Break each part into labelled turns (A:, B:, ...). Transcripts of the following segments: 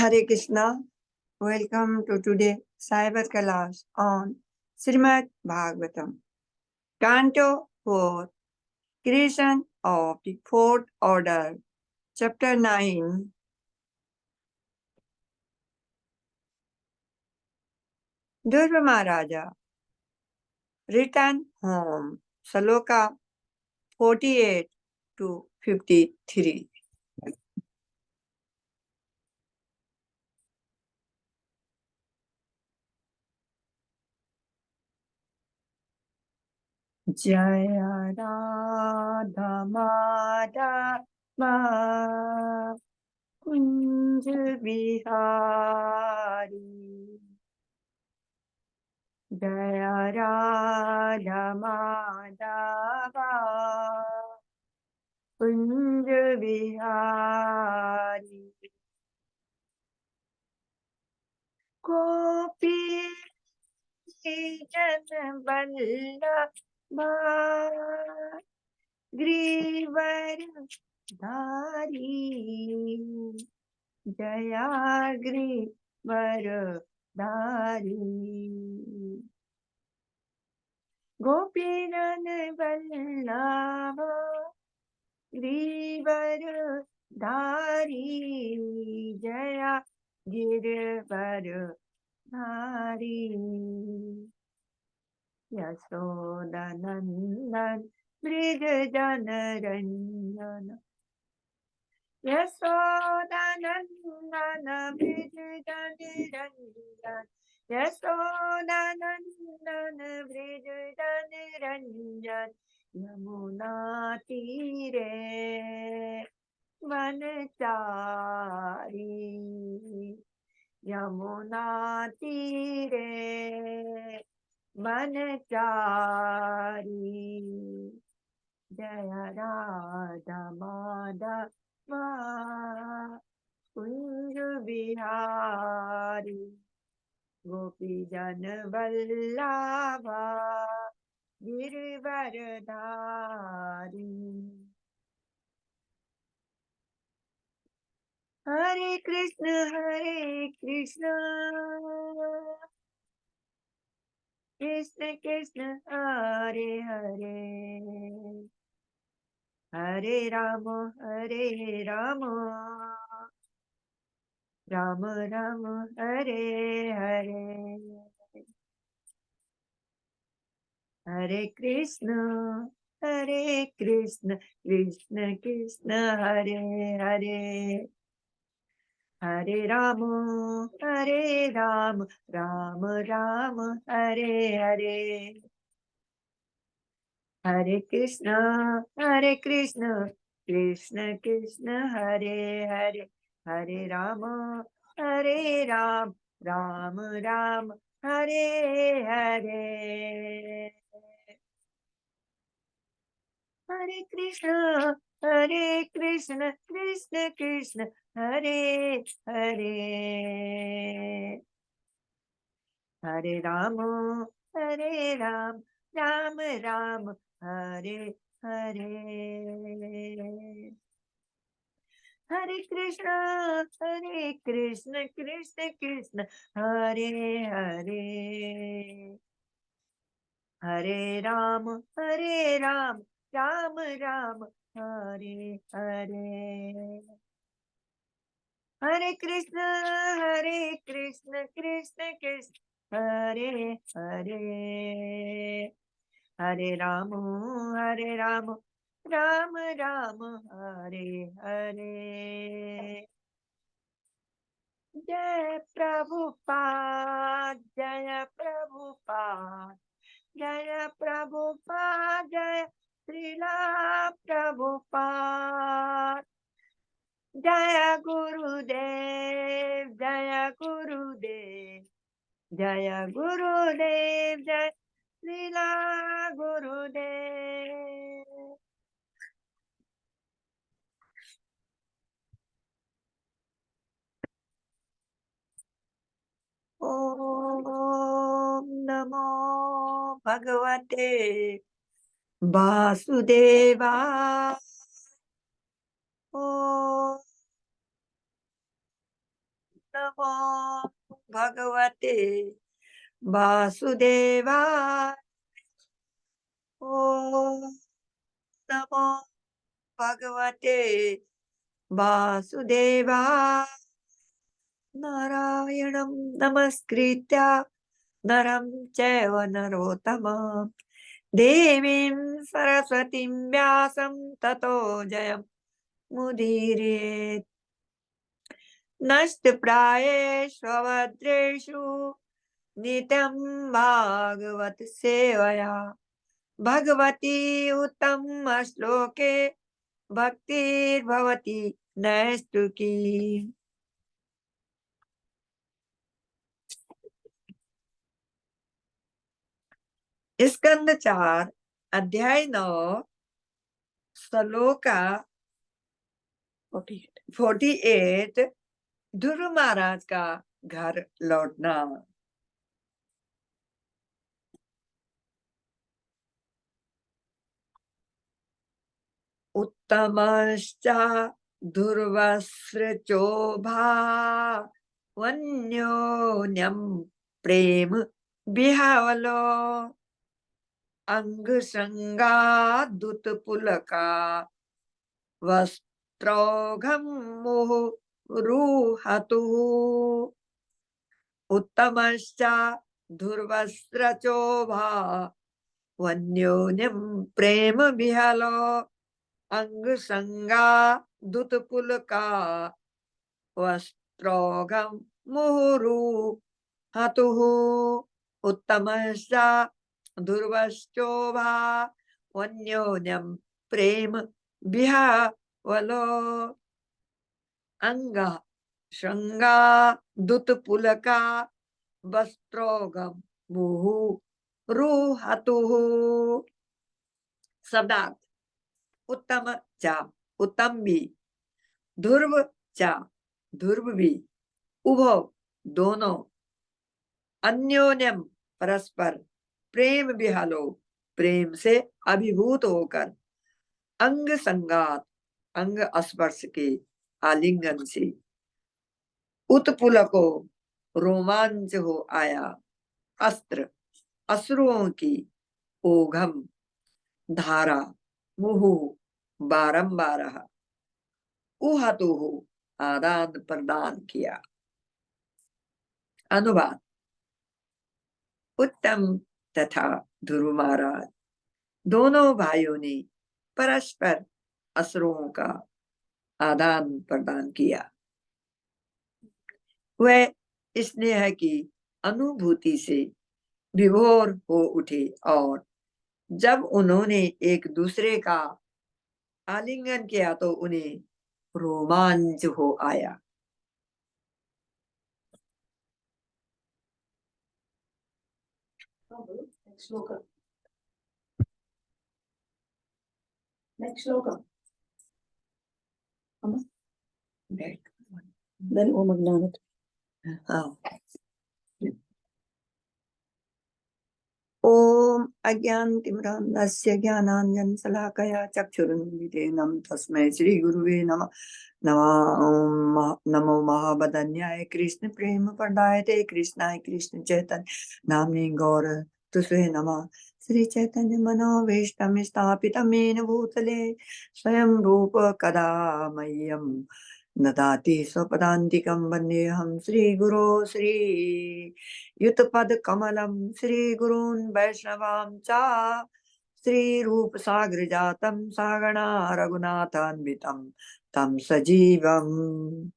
A: Hare Krishna. Welcome to today Cyber class on Srimad Bhagavatam. Canto 4. Creation of the Fourth Order. Chapter 9. Dhruva Maharaja returned home. Saloka 48 to 53. Jaya Radha Madhava Kunj Bihari Jaya Radha Madhava Kunj Bihari Gopi Jan Vallabha Grivar Dhari Jaya Grivar Dhari Gopi Jan Vallabha Grivar Dhari Jaya Girvar Dhari Yasoda Nandan Brij Janaranjana Yasoda Nandan Brij Janaranjana Yasoda Nandan Brij Janaranjana Yamuna Tire Vanachari Yamuna Tire Vanachari Jaya Radha Madhava Kunj Bihari Gopi Jana Vallabha Girvar Dhari Hare Krishna Krishna Krishna Hare Hare Hare Rama Rama Rama Hare Hare Hare Krishna Krishna Krishna Hare Hare Hare Rama Rama Rama Hare Hare Hare Krishna Krishna Krishna Hare Hare Hare Rama Rama Rama Hare Hare Hare Krishna Krishna Krishna Hare Hare Hare Rama Rama Rama Hare Hare Hare Krishna Krishna Krishna Hare Hare Hare Rama Rama Rama Hare Hare Hare Krishna Krishna Krishna Hare Hare Hare Rama Rama Rama Hare Hare Jai Prabhupada Jaya Prabhupada Jaya Prabhupada Jaya Srila Prabhupada Jaya Gurudev Jaya Gurudev Jaya Gurudev Jaya Srila Gurudev Om Namo Bhagavate Vasudeva Om नमो भगवते वासुदेवाय। ओम नमो भगवते वासुदेवाय। नारायणं नमस्कृत्य नरं चैव नरोत्तमं देवीं सरस्वतीं व्यासं ततो जयमुदीरयेत्। नष्टप्रायेष्वभद्रेषु नित्यं भागवत सेवया भगवती उत्तम श्लोके भक्तिर्भवती नैष्ठुकी। स्कंद 4 अध्याय 9 श्लोका 48 ध्रुव महाराज का घर लौटना। उत्तमश्च ध्रुवस्रचोभा वन्योन्यं प्रेम बिहावलो अंग संगादुत पुलका वस्त्रौघं मुहुरुहतुः। उत्तमश्च ध्रुवस्रचोभा वन्योन्यं प्रेम बिहलो अंग संगा दुत पुलका वस्त्रौघं मुहुरुहतुः। उत्तमश्च ध्रुवश्चोभा वन्योन्यं प्रेम बिहावलो अंग श्रृंगा दुत पुलका वस्त्रोगम मुहुरुहतुः। शब्दार्थ उत्तम चा उत्तम भी, ध्रुव चा ध्रुव भी, उभो दोनों, अन्योन्यम परस्पर, प्रेम बिहालो प्रेम से अभिभूत होकर, अंग संगात अंग स्पर्श के आलिंगन से, उत्पुलको रोमांच हो आया, अस्त्र अश्रुओं की, ओघम धारा, मुहु बारंबार, उहतु आदान प्रदान किया। अनुवाद उत्तम तथा ध्रुव महाराज दोनों भाइयों ने परस्पर अश्रुओं का आदान प्रदान किया। वह स्नेह की अनुभूति से विभोर हो उठे और जब उन्होंने एक दूसरे का आलिंगन किया तो उन्हें रोमांच हो आया। ओम अज्ञानतिमिरान्धस्य ज्ञानाञ्जनशलाकया चक्षुरुन्मिलितं तस्मै श्री गुरुवे नमः। नमो महावदन्याय कृष्ण प्रेम प्रदायते कृष्णाय कृष्ण चैतन्य नाम्ने गौर तुसे नमः। श्री चैतन्य मनोभीष्टं स्थापितं येन भूतले स्वयं रूप कदा मह्यं ददाति स्वपदान्तिकं वन्देऽहं श्रीगुरो श्रीयुतपदकमलं श्रीगुरून् वैष्णवां च श्रीरूप सागर जातं सागणा रघुनाथान्वितं तं सजीवम्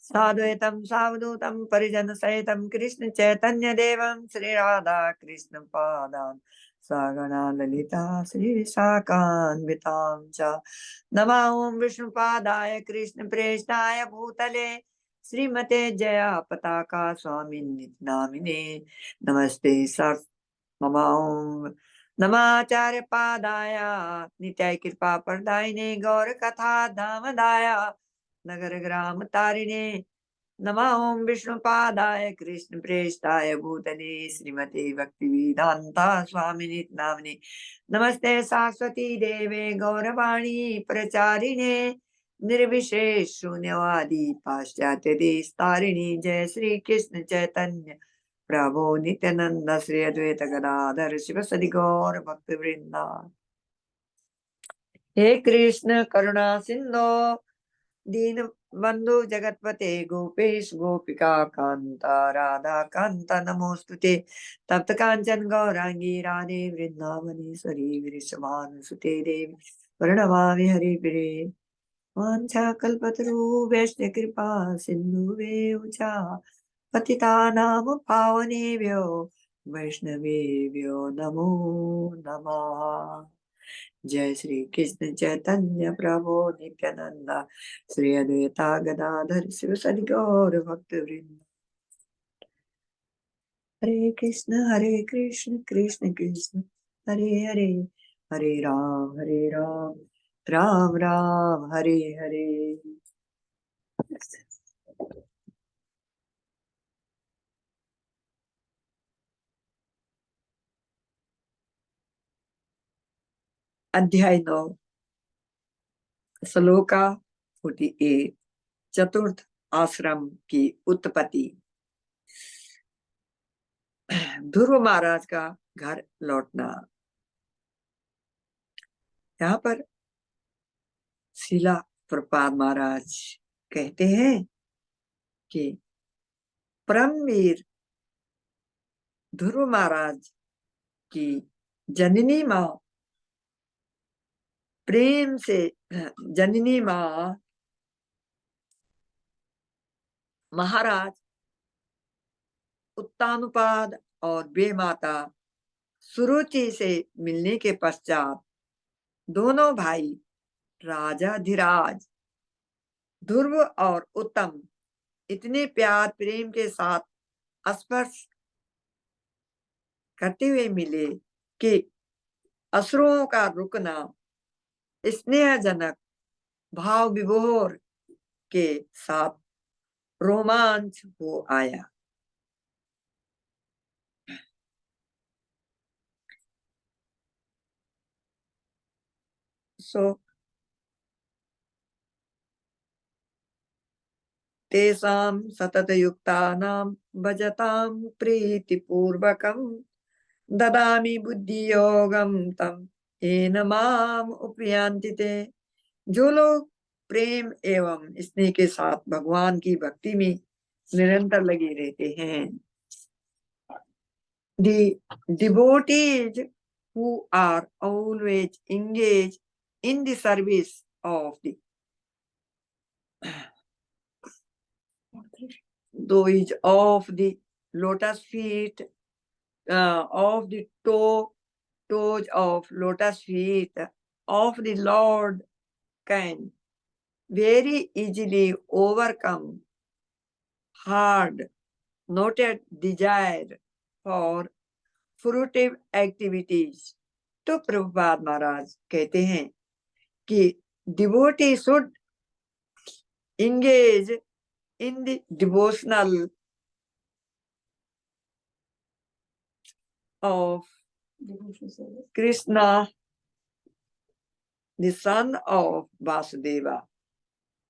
A: साद्वैतं सावधूतं परिजन सहितं कृष्ण चैतन्य देवं श्री राधा कृष्ण पादान् सागणा ललिता श्री शाखान्वितां च नमः। ओं विष्णुपादाय कृष्ण प्रेष्ठाय भूतले श्रीमते जया पताका स्वामिन्नि नामिने नमस्ते सर। नमः नमाचार्य पादाय नित्याय कृपा प्रदायिने गौर कथा धामदाय नगर ग्राम तारिणे नमः ओम विष्णुपादाय कृष्ण प्रेष्ठाय भूतले श्रीमते भक्ति वेदांता स्वामिनि नामिने नमस्ते सरस्वती देवे गौरवाणी प्रचारिणे निर्विशेष शून्यवादी पाश्चात्य देश तारिणी जय श्री कृष्ण चैतन्य प्रभु नित्यानंद श्री अद्वैत गदाधर शिव सदि गौर भक्त वृंदा। हे कृष्ण करुणा सिंधु दीन बंधु जगतपते गोपेश गोपिका कांता राधा कांता नमोस्तुते तप्त कांचन गौरांगी राधे वृंदावनेश्वरी वृषभानुसुते देवी प्रणमामि हरिप्रिये वाञ्छाकल्पतरुभ्यश्च कृपा सिन्धुभ्येव च पतितानां पावनेभ्यो वैष्णवेभ्यो नमो नमः। जय श्री कृष्ण चैतन्य प्रभु नित्यानंद श्री अद्वैता गदाधर शिव सदि गौर भक्त वृंद। हरे कृष्ण कृष्ण कृष्ण हरे हरे हरे राम राम राम हरे हरे। अध्याय 9 श्लोका 48 चतुर्थ आश्रम की उत्पत्ति। ध्रुव महाराज का घर लौटना। यहाँ पर शिला प्रपाद महाराज कहते हैं कि परमवीर ध्रुव महाराज की जननी माँ प्रेम से जननी माँ महाराज उत्तानुपाद और वे माता सुरुचि से मिलने के पश्चात दोनों भाई राजाधिराज ध्रुव और उत्तम इतने प्यार प्रेम के साथ स्पर्श करते हुए मिले कि अश्रुओं का रुकना स्नेहजनक भाव विभोर के साथ रोमांच हो आया। सो तेषां सततयुक्तानां भजतां प्रीतिपूर्वकं ददामि बुद्धियोगं तं येन माम उपयान्ति ते। जो लोग प्रेम एवं स्नेह के साथ भगवान की भक्ति में निरंतर लगे रहते हैं, the devotees who are always engaged in the service of the those of the lotus feet of the toes of lotus feet of the Lord can very easily overcome hard noted desire for fruitive activities। तो प्रभुपाद महाराज कहते हैं कि devotee should engage in the devotional of Krishna, the son of Vasudeva।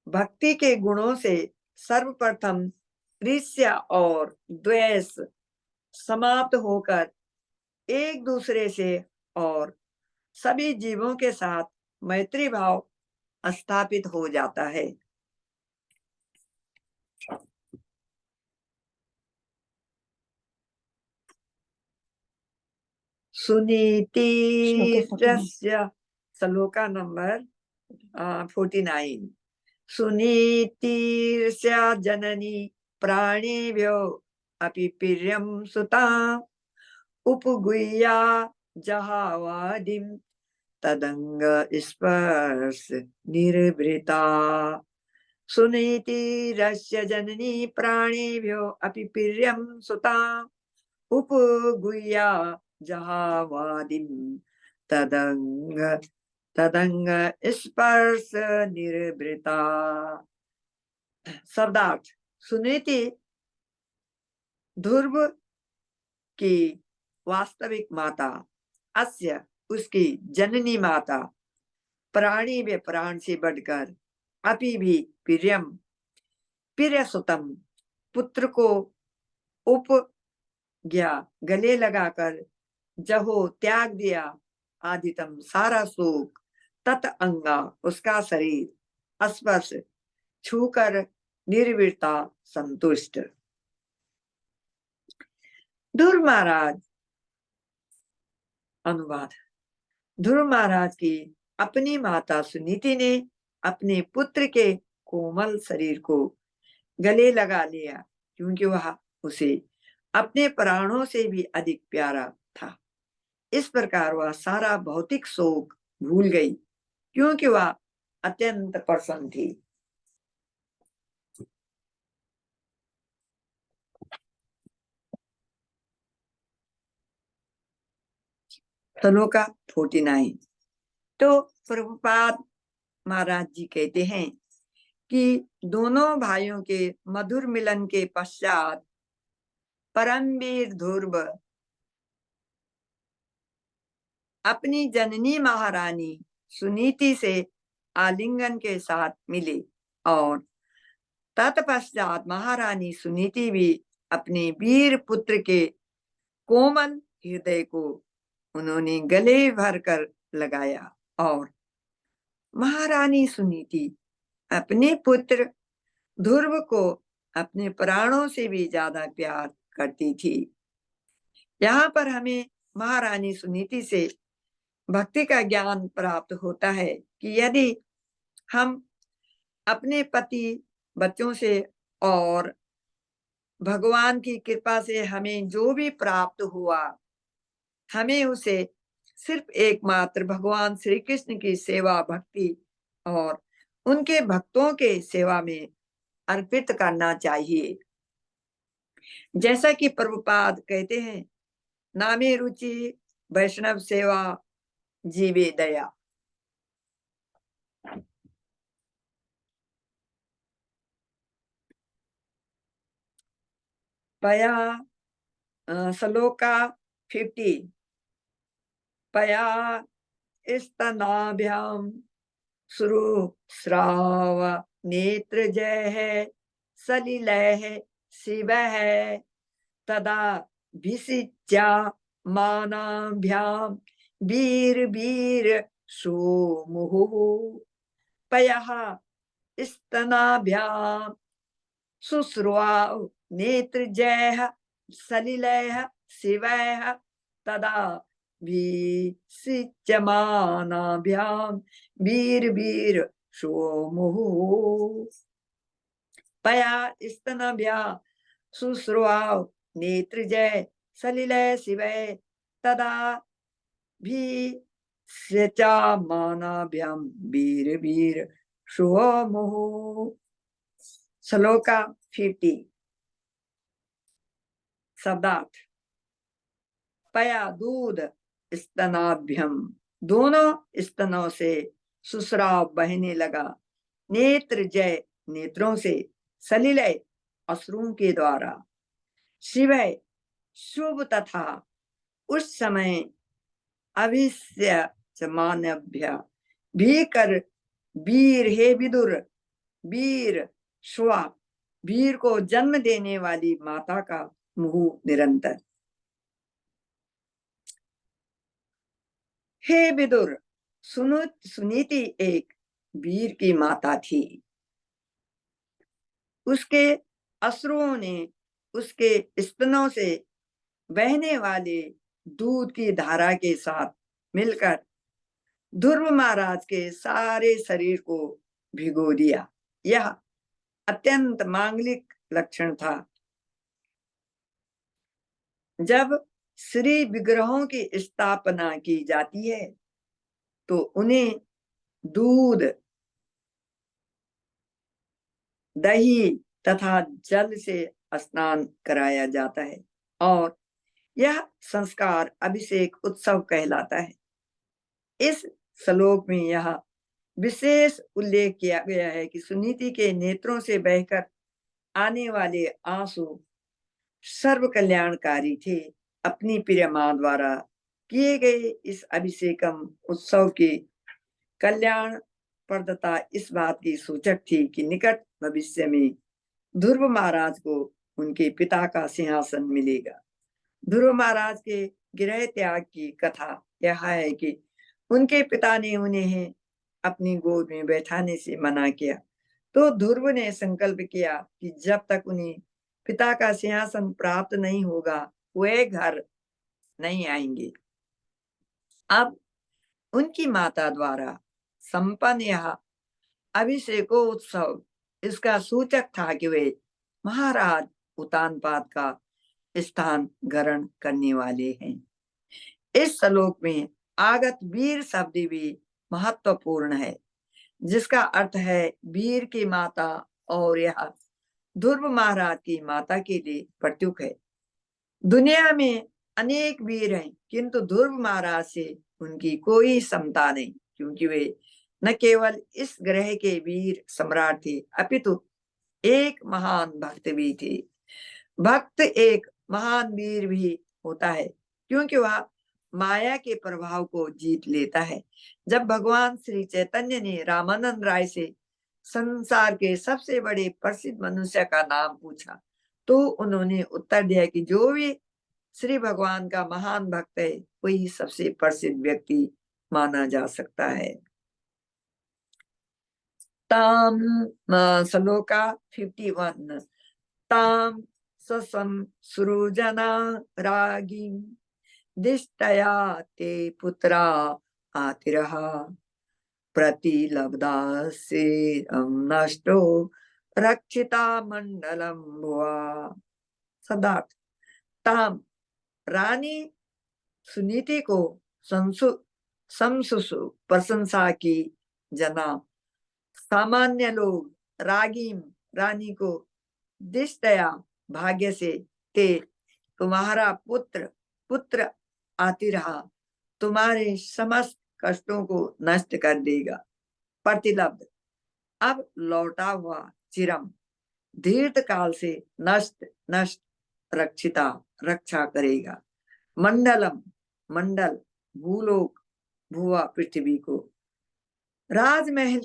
A: भक्ति के गुणों से सर्वप्रथम ईर्ष्या और द्वेष समाप्त होकर एक दूसरे से और सभी जीवों के साथ मैत्री भाव स्थापित हो जाता है। सुनीति श्लोका नंबर 49। सुनीतिर्ष्या जननी प्राणेभ्यो अपि प्रियं सुता उपगुह्या जहावादिं तदंग स्पर्श निर्वृता। सुनीतिरस्य जननी प्राणेभ्यो अपि प्रियं सुता उपगुह्या जहावादिं तदंग स्पर्श निर्वृता। शब्दार्थ। सुनीति ध्रुव की वास्तविक माता, अस्य उसकी जननी माता, प्राणी में प्राण से बढ़कर अपि भी प्रियम प्रियसुतम, पुत्र को उपज्ञा गले लगाकर जहो त्याग दिया, आदितम सारा शोक, तत अंगा उसका शरीर स्पर्श छूकर निर्विरता संतुष्ट। ध्रुव महाराज, अनुवाद। ध्रुव महाराज की अपनी माता सुनीति ने अपने पुत्र के कोमल शरीर को गले लगा लिया, क्योंकि वह उसे अपने प्राणों से भी अधिक प्यारा था। इस प्रकार वह सारा भौतिक शोक भूल गई, क्योंकि वह अत्यंत प्रसन्न थी। श्लोका 49। तो प्रभुपाद महाराज जी कहते हैं कि दोनों भाइयों के मधुर मिलन के पश्चात परमवीर ध्रुव अपनी जननी महारानी सुनीति से आलिंगन के साथ मिले, और तत्पश्चात महारानी सुनीति भी अपने वीर पुत्र के कोमल हृदय को उन्होंने गले भर कर लगाया, और महारानी सुनीति अपने पुत्र ध्रुव को अपने प्राणों से भी ज्यादा प्यार करती थी। यहाँ पर हमें महारानी सुनीति से भक्ति का ज्ञान प्राप्त होता है कि यदि हम अपने पति, बच्चों से और भगवान की कृपा से हमें जो भी प्राप्त हुआ, हमें उसे सिर्फ एकमात्र भगवान श्री कृष्ण की सेवा, भक्ति और उनके भक्तों के सेवा में अर्पित करना चाहिए। जैसा कि प्रभुपाद कहते हैं, नामे रुचि वैष्णव सेवा जीवे दया। पया श्लोका 50। पया स्तनाभ्याम श्रु श्राव नेत्र जय है सलिलय शिव है, तदा भिषिच्या मानाभ्याम वीर वीर सोमुहुः। पयः स्तनाभ्याम शुश्रुवाव नेत्र जय सलिलय शिवः, तदा भिषिच्यमानाभ्याम वीर वीर सोमुहुः। पया स्तनाभ्याम शुश्रुवाव नेत्र जय सलिलय शिवः, तदा भिषिच्यमानाभ्याम वीर वीर सोमुहुः। श्लोका 50। शब्दार्थ। पया दूध स्तनाभ्यम, दोनों स्तनों से सुस्राव बहने लगा, नेत्र जय नेत्रों से, सलिलय अश्रुओं के द्वारा, शिव शुभ तथा उस समय अभिष्य मानभ्य भी कर, वीर हे विदुर, वीर स्वा, वीर को जन्म देने वाली माता का मुंह निरंतर। हे विदुर, सुनीति एक वीर की माता थी। उसके अश्रुओं ने उसके स्तनों से बहने वाले दूध की धारा के साथ मिलकर ध्रुव महाराज के सारे शरीर को भिगो दिया। यह अत्यंत मांगलिक लक्षण था। जब श्री विग्रहों की स्थापना की जाती है तो उन्हें दूध, दही तथा जल से स्नान कराया जाता है, और यह संस्कार अभिषेक उत्सव कहलाता है। इस श्लोक में यह विशेष उल्लेख किया गया है कि सुनीति के नेत्रों से बहकर आने वाले आंसू सर्व कल्याणकारी थे। अपनी प्रिय मां द्वारा किए गए इस अभिषेकम उत्सव की कल्याण प्रदता इस बात की सूचक थी कि निकट भविष्य में ध्रुव महाराज को उनके पिता का सिंहासन मिलेगा। ध्रुव महाराज के गृह त्याग की कथा यह है कि उनके पिता ने उन्हें अपनी गोद में बैठाने से मना किया, तो ध्रुव ने संकल्प किया कि जब तक उन्हें पिता का सिंहासन प्राप्त नहीं होगा वे घर नहीं आएंगे। अब उनकी माता द्वारा संपन्न यह अभिषेकोत्सव इसका सूचक था कि वे महाराज उतानपाद का स्थान ग्रहण करने वाले हैं। इस श्लोक में आगत वीर शब्द भी महत्वपूर्ण है, जिसका अर्थ है वीर की माता, और यह ध्रुव महाराज की माता के लिए प्रत्युक है। दुनिया में अनेक वीर हैं, किंतु ध्रुव महाराज से उनकी कोई समता नहीं, क्योंकि वे न केवल इस ग्रह के वीर सम्राट थे, अपितु एक महान भक्त भी थे। भक्त एक महान वीर भी होता है, क्योंकि वह माया के प्रभाव को जीत लेता है। जब भगवान श्री चैतन्य ने रामानंद राय से संसार के सबसे बड़े प्रसिद्ध मनुष्य का नाम पूछा, तो उन्होंने उत्तर दिया कि जो भी श्री भगवान का महान भक्त है वही सबसे प्रसिद्ध व्यक्ति माना जा सकता है। ताम श्लोका 51 ताम ससम सुरुजना रागी दिष्टया ते पुत्रा आतिरः प्रतिलब्धासे नष्टो रक्षिता मंडलम भुआ। शब्दार्थ ताम रानी सुनीति को समसुसु प्रशंसा की जना, सामान्य लोग रागीम रानी को दिष्टया भाग्य से ते तुम्हारा पुत्र पुत्र आती रहा तुम्हारे समस्त कष्टों को नष्ट कर देगा। प्रतिलब्ध अब लौटा हुआ, चिरम दीर्घ काल से, नष्ट नष्ट रक्षिता रक्षा करेगा, मंडलम मंडल भूलोक भुआ पृथ्वी को। राजमहल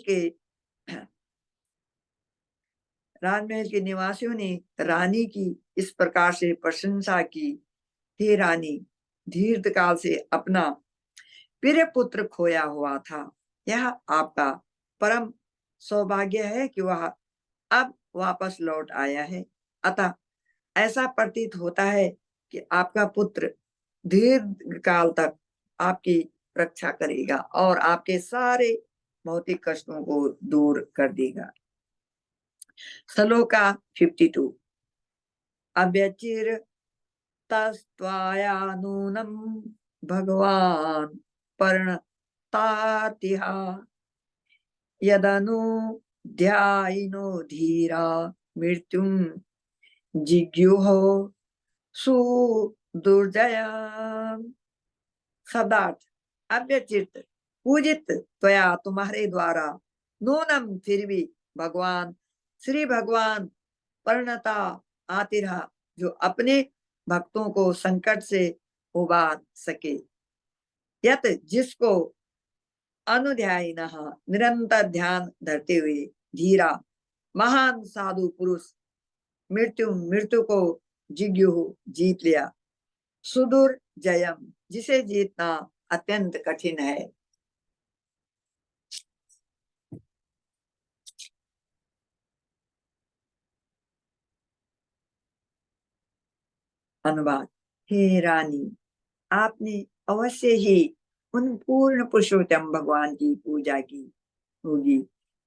A: के निवासियों ने रानी की इस प्रकार से प्रशंसा की, हे रानी, दीर्घ काल से अपना प्रिय पुत्र खोया हुआ था। यह आपका परम सौभाग्य है कि वह अब वापस लौट आया है। अतः ऐसा प्रतीत होता है कि आपका पुत्र दीर्घ काल तक आपकी रक्षा करेगा और आपके सारे भौतिक कष्टों को दूर कर देगा। श्लोका 52 अव्यचिर तस्त्वाया नूनम भगवान पर्णतातिहा यदनु ध्यायिनो धीरा मृत्युम जिज्ञुहो सुदुर्जया। शब्दार्थ अव्यचित पूजित त्वया तुम्हारे द्वारा, नूनम फिर भी, भगवान श्री भगवान पर्णता आतिरहा जो अपने भक्तों को संकट से उबार सके, यत जिसको अनुध्यायिनः निरंतर ध्यान धरते हुए, धीरा महान साधु पुरुष, मृत्यु को जिज्ञु जीत लिया, सुदूर जयम जिसे जीतना अत्यंत कठिन है। अनुवाद हे रानी, आपने अवश्य ही उन पूर्ण पुरुषोत्तम भगवान की पूजा की होगी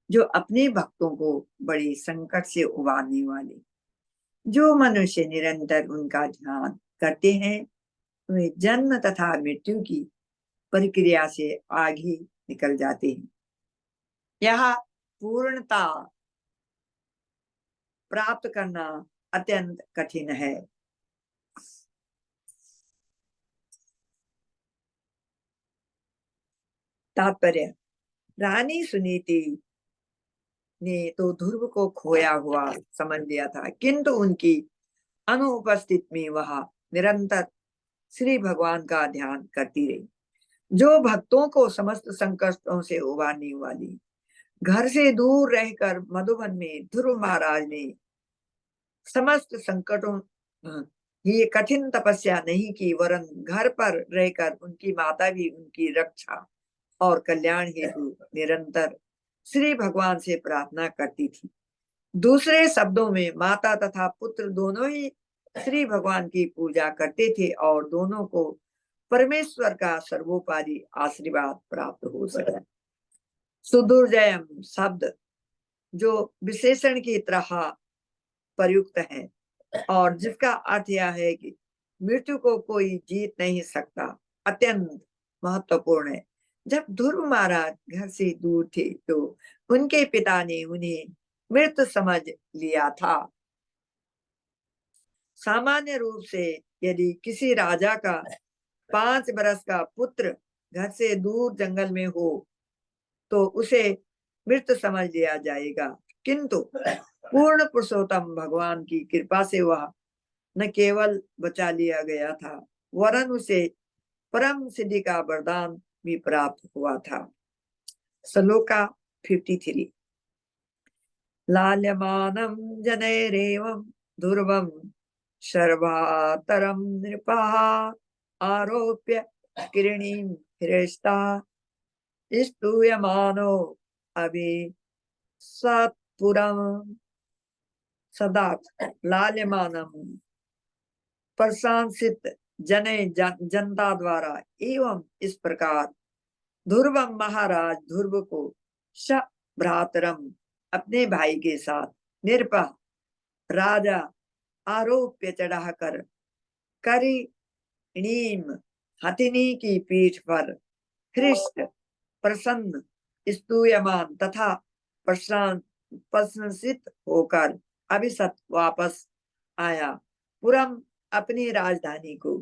A: जो अपने भक्तों को बड़े संकट से उबारने वाले। जो मनुष्य निरंतर उनका ध्यान करते हैं वे जन्म तथा मृत्यु की प्रक्रिया से आगे निकल जाते हैं। यह पूर्णता प्राप्त करना अत्यंत कठिन है। तात्पर्य रानी सुनीति ने तो ध्रुव को खोया हुआ समझ लिया था, किंतु उनकी अनुपस्थित में वह निरंतर श्री भगवान का ध्यान करती रही, जो भक्तों को समस्त संकटों से उबारने वाली। घर से दूर रहकर मधुबन में ध्रुव महाराज ने समस्त संकटों ये कठिन तपस्या नहीं की, वरन घर पर रहकर उनकी माता भी उनकी रक्षा और कल्याण हेतु निरंतर श्री भगवान से प्रार्थना करती थी। दूसरे शब्दों में माता तथा पुत्र दोनों ही श्री भगवान की पूजा करते थे और दोनों को परमेश्वर का सर्वोपरि आशीर्वाद प्राप्त हो सके। सुदुर्जयम शब्द जो विशेषण की तरह प्रयुक्त है और जिसका अर्थ यह है कि मृत्यु को कोई जीत नहीं सकता, अत्यंत महत्वपूर्ण है। जब ध्रुव महाराज घर से दूर थे तो उनके पिता ने उन्हें मृत समझ लिया था। सामान्य रूप से यदि किसी राजा का 5 बरस का पुत्र घर से दूर जंगल में हो तो उसे मृत समझ लिया जाएगा, किंतु पूर्ण पुरुषोत्तम भगवान की कृपा से वह न केवल बचा लिया गया था, वरन उसे परम सिद्धि का वरदान भी प्राप्त हुआ था। श्लोका 53। लाल्यमानं जनैरेवं ध्रुवं शर्वातरं नृपः आरोप्य किरणीं हृष्टा स्तूयमानो अभि सत्पुरं सदा लाल्यमानं प्रशंसित जनता द्वारा एवं इस प्रकार ध्रुवम महाराज ध्रुव को स भ्रातरम अपने भाई के साथ निरपा राजा आरोप्य चढ़ाकर करीणीम हथिनी की पीठ पर हृष्ट प्रसन्न स्तूयमान तथा प्रशंसित होकर अभिसत वापस आया पुरम अपनी राजधानी को।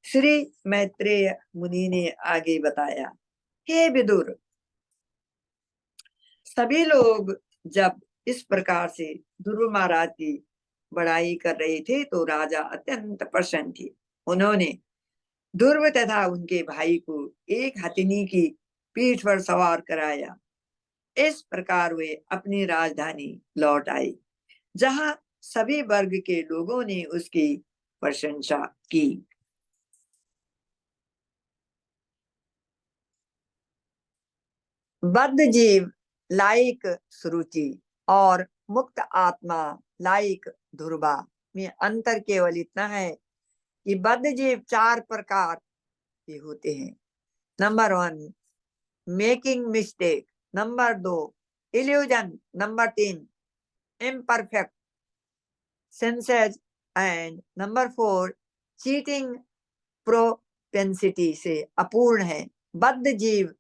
A: श्री मैत्रेय मुनि ने आगे बताया, हे विदुर, सभी लोग जब इस प्रकार से ध्रुव महाराज की बड़ाई कर रहे थे तो राजा अत्यंत प्रसन्न थे। उन्होंने ध्रुव तथा उनके भाई को एक हथिनी की पीठ पर सवार कराया। इस प्रकार वे अपनी राजधानी लौट आए, जहां सभी वर्ग के लोगों ने उसकी प्रशंसा की। बद्ध जीव लाइक सुरुचि और मुक्त आत्मा लाइक ध्रुवा में अंतर केवल इतना है कि बद्ध जीव 4 प्रकार के होते हैं। Number 1 making mistake, number 2 illusion, number 3 imperfect senses and number 4 cheating propensity से अपूर्ण है। बद्ध जीव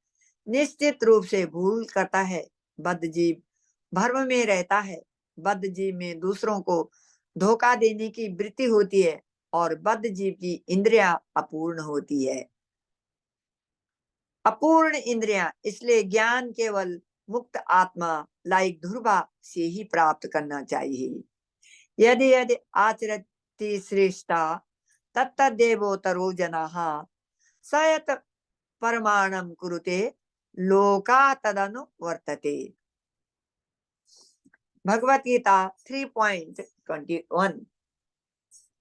A: निश्चित रूप से भूल करता है। बद्ध जीव भ्रम में रहता है। बद्ध जीव में दूसरों को धोखा देने की वृत्ति होती है और बद्ध जीव की इंद्रियां अपूर्ण होती है। अपूर्ण इंद्रियां, इसलिए ज्ञान केवल मुक्त आत्मा लाइक ध्रुवा से ही प्राप्त करना चाहिए। यदि यदि आचरति श्रेष्ठा तत्तदेवोतरो जनाः सयत परमाणम कुरुते लोका तदनु वर्तते। Bhagavad Gita 3.21।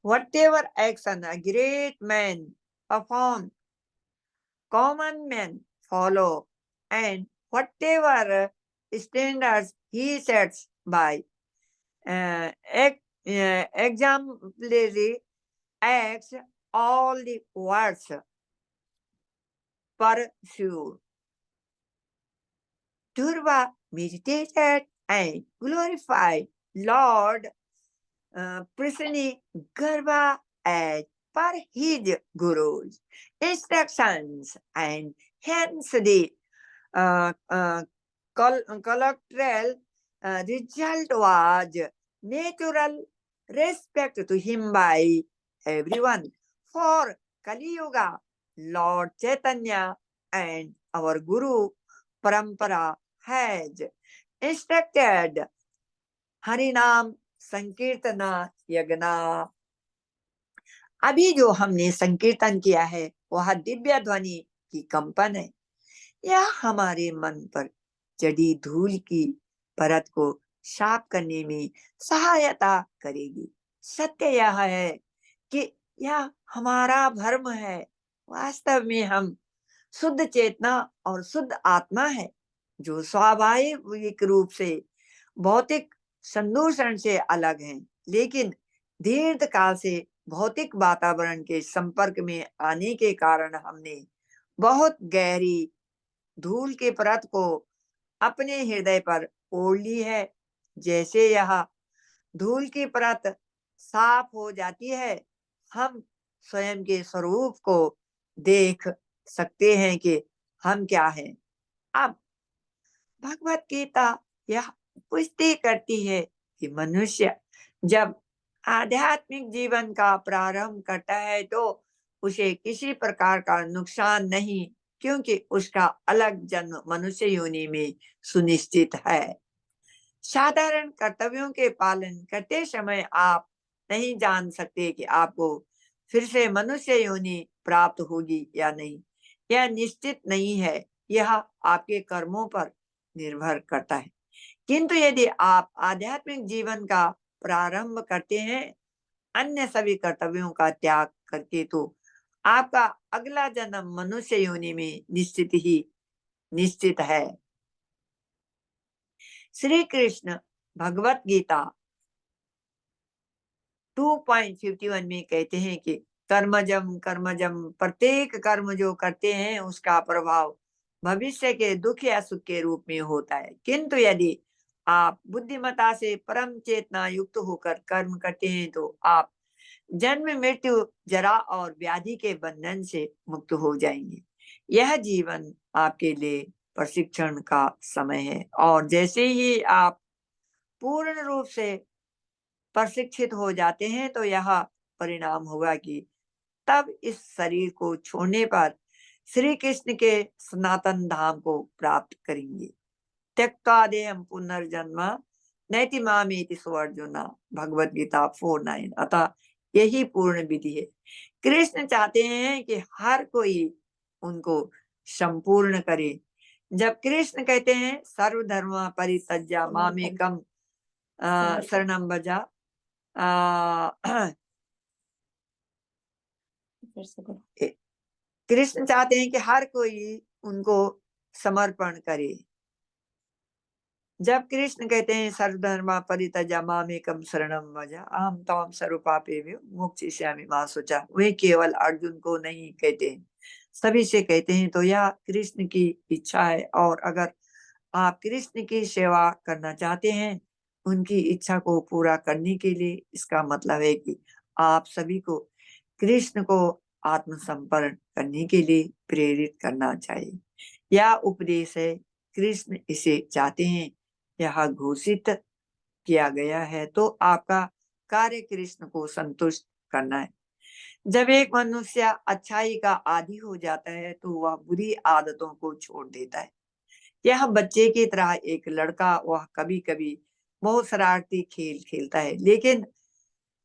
A: Whatever action a great man performs, common men follow, and whatever standards he sets by exemplary acts, all the words pursue. Dhruva meditated and glorified Lord Prithni Garba as per his guru's instructions, and hence the collateral result was natural respect to him by everyone. For Kali Yuga, Lord Chaitanya and our Guru Parampara has instructed Hari नाम संकीर्तना यज्ञना। अभी जो हमने संकीर्तन किया है वह दिव्य ध्वनि की कंपन है। यह हमारे मन पर चढ़ी धूल की परत को साफ करने में सहायता करेगी। सत्य यह है कि यह हमारा धर्म है। वास्तव में हम शुद्ध चेतना और शुद्ध आत्मा है, जो स्वाभाविक रूप से भौतिक संदूषण से अलग हैं, लेकिन दीर्घ काल से भौतिक वातावरण के संपर्क में आने के कारण हमने बहुत गहरी धूल के परत को अपने हृदय पर ओढ़ ली है। जैसे यह धूल की परत साफ हो जाती है, हम स्वयं के स्वरूप को देख सकते हैं कि हम क्या हैं। अब भगवत गीता यह पुष्टि करती है कि मनुष्य जब आध्यात्मिक जीवन का प्रारंभ करता है तो उसे किसी प्रकार का नुकसान नहीं, क्योंकि उसका अलग जन्म मनुष्य योनि में सुनिश्चित है। साधारण कर्तव्यों के पालन करते समय आप नहीं जान सकते कि आपको फिर से मनुष्य योनि प्राप्त होगी या नहीं। यह निश्चित नहीं है, यह आपके कर्मों पर निर्भर करता है। किंतु यदि आप आध्यात्मिक जीवन का प्रारंभ करते हैं अन्य सभी कर्तव्यों का त्याग करके, तो आपका अगला जन्म मनुष्य योनि में निश्चित है। श्री कृष्ण भगवत गीता 2.51 में कहते हैं कि कर्मजम कर्मजम, प्रत्येक कर्म जो करते हैं उसका प्रभाव भविष्य के दुख या सुख के रूप में होता है। किंतु यदि आप बुद्धिमता से परम चेतना युक्त होकर कर्म करते हैं तो आप जन्म मृत्यु जरा और व्याधि के बंधन से मुक्त हो जाएंगे। यह जीवन आपके लिए प्रशिक्षण का समय है, और जैसे ही आप पूर्ण रूप से प्रशिक्षित हो जाते हैं तो यह परिणाम होगा कि तब इस शरीर को छोड़ने पर श्री कृष्ण के सनातन धाम को प्राप्त करेंगे। त्यक्त्वा देहं पुनर्जन्म नैति मामेति सो अर्जुना, भगवत गीता 4:9। अतः यही पूर्ण विधि है। कृष्ण चाहते हैं कि हर कोई उनको संपूर्ण करे। जब कृष्ण कहते हैं सर्वधर्म परित्यज्य मामेकम शरणं व्रज, कृष्ण चाहते हैं कि हर कोई उनको समर्पण करे। जब कृष्ण कहते हैं सर्वधर्मा परित्यज्य मामेकम शरणं व्रज अहं त्वां सर्वपापेभ्यो मोक्षयिष्यामि मा शुचः, वे केवल अर्जुन को नहीं कहते हैं, सभी से कहते हैं। तो यह कृष्ण की इच्छा है, और अगर आप कृष्ण की सेवा करना चाहते हैं उनकी इच्छा को पूरा करने के लिए, इसका मतलब है कि आप सभी को कृष्ण को आत्मसमर्पण करने के लिए प्रेरित करना चाहिए। यह उपदेश है, कृष्ण इसे चाहते हैं, यह घोषित किया गया है। तो आपका कार्य कृष्ण को संतुष्ट करना है। जब एक मनुष्य अच्छाई का आदी हो जाता है तो वह बुरी आदतों को छोड़ देता है। यह बच्चे की तरह एक लड़का, वह कभी कभी बहुत शरारती खेल खेलता है, लेकिन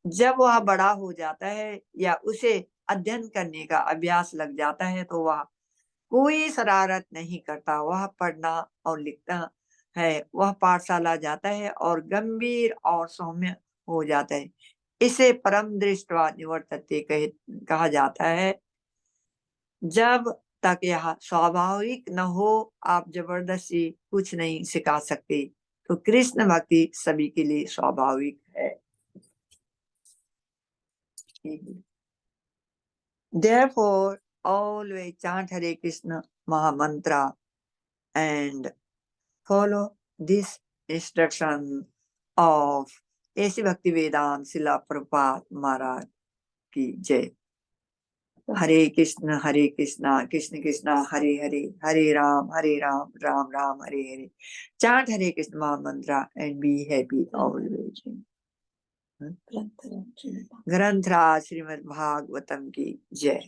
A: जब वह बड़ा हो जाता है या उसे अध्ययन करने का अभ्यास लग जाता है तो वह कोई शरारत नहीं करता। वह पढ़ना और लिखता है, वह पाठशाला जाता है और गंभीर और सौम्य हो जाता है। इसे परम दृष्टवा निवर्तते कहा जाता है। जब तक यह स्वाभाविक न हो, आप जबरदस्ती कुछ नहीं सिखा सकते। तो कृष्ण भक्ति सभी के लिए स्वाभाविक है। Therefore, always chant Hare Krishna Mahamantra and follow this instruction of ऐसी भक्ति वेदांत शिला प्रभुपाद महाराज की जय। हरे कृष्ण कृष्ण कृष्ण हरे हरे, हरे Ram Ram Ram Hare Hare. Chant Hare Krishna Mahamantra and be happy always. ग्रंथराज Shrimad Bhagavatam की जय।